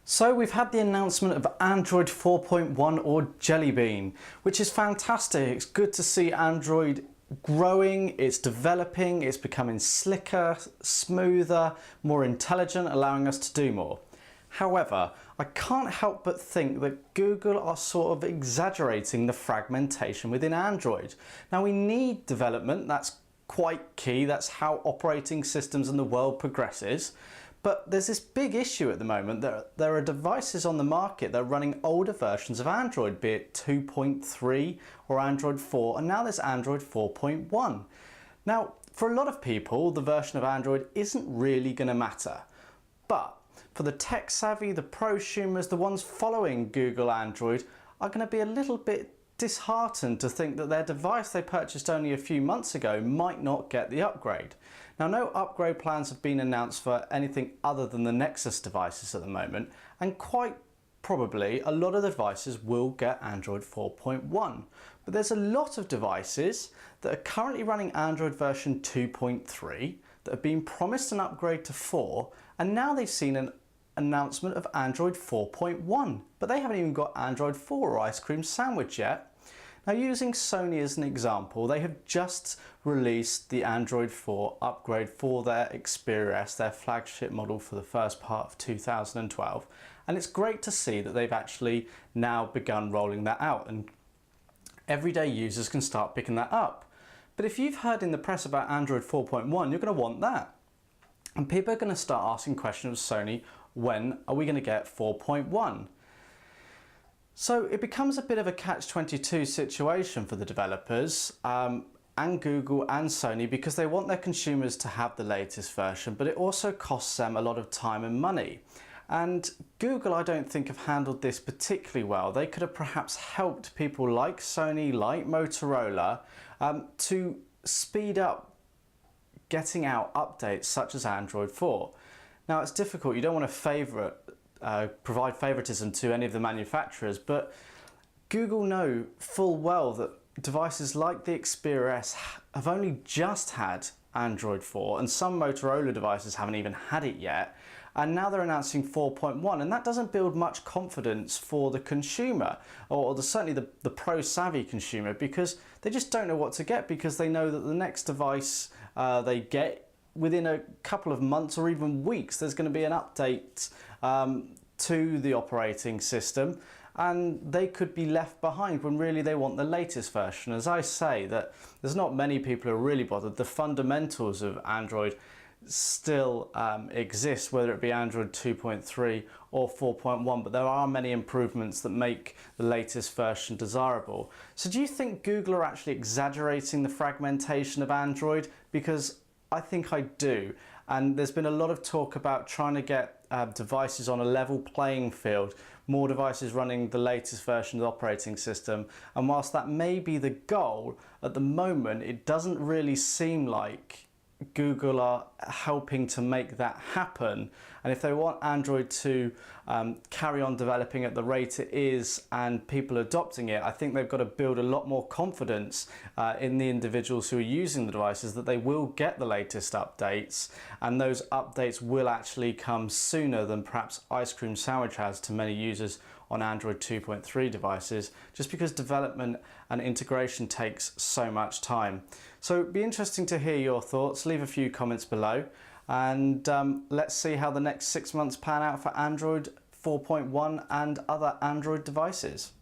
So we've had the announcement of Android 4.1 or Jelly Bean, which is fantastic. It's good to see Android growing, it's developing, it's becoming slicker, smoother, more intelligent, allowing us to do more. However, I can't help but think that Google are sort of exaggerating the fragmentation within Android. Now we need development, that's quite key, that's how operating systems in the world progresses. But there's this big issue at the moment that there are devices on the market that are running older versions of Android, be it 2.3 or Android 4, and now there's Android 4.1. Now, for a lot of people, the version of Android isn't really going to matter. But for the tech savvy, the prosumers, the ones following Google Android, are going to be a little bit disheartened to think that their device they purchased only a few months ago might not get the upgrade. Now, no upgrade plans have been announced for anything other than the Nexus devices at the moment, and quite probably a lot of the devices will get Android 4.1. But there's a lot of devices that are currently running Android version 2.3 that have been promised an upgrade to 4, and now they've seen an announcement of Android 4.1, but they haven't even got Android 4 or Ice Cream Sandwich yet. Now, using Sony as an example, they have just released the Android 4 upgrade for their Xperia S, their flagship model for the first part of 2012. And it's great to see that they've actually now begun rolling that out and everyday users can start picking that up. But if you've heard in the press about Android 4.1, you're going to want that. And people are going to start asking questions of Sony, when are we going to get 4.1? So it becomes a bit of a catch-22 situation for the developers and Google and Sony, because they want their consumers to have the latest version, but it also costs them a lot of time and money. And Google, I don't think, have handled this particularly well. They could have perhaps helped people like Sony, like Motorola, to speed up getting out updates such as Android 4. Now, it's difficult, you don't want to provide favoritism to any of the manufacturers, but Google know full well that devices like the Xperia S have only just had Android 4, and some Motorola devices haven't even had it yet, and now they're announcing 4.1, and that doesn't build much confidence for the consumer, or certainly the pro-savvy consumer, because they just don't know what to get, because they know that the next device they get within a couple of months or even weeks, there's going to be an update to the operating system, and they could be left behind when really they want the latest version. As I say, that there's not many people who are really bothered. The fundamentals of Android still exist, whether it be Android 2.3 or 4.1, but there are many improvements that make the latest version desirable. So do you think Google are actually exaggerating the fragmentation of Android? Because I think I do, and there's been a lot of talk about trying to get devices on a level playing field, more devices running the latest version of the operating system, and whilst that may be the goal, at the moment it doesn't really seem like Google are helping to make that happen. And if they want Android to carry on developing at the rate it is and people adopting it, I think they've got to build a lot more confidence in the individuals who are using the devices that they will get the latest updates, and those updates will actually come sooner than perhaps Ice Cream Sandwich has to many users on Android 2.3 devices, just because development and integration takes so much time. So it'd be interesting to hear your thoughts. Leave a few comments below, and let's see how the next 6 months pan out for Android 4.1 and other Android devices.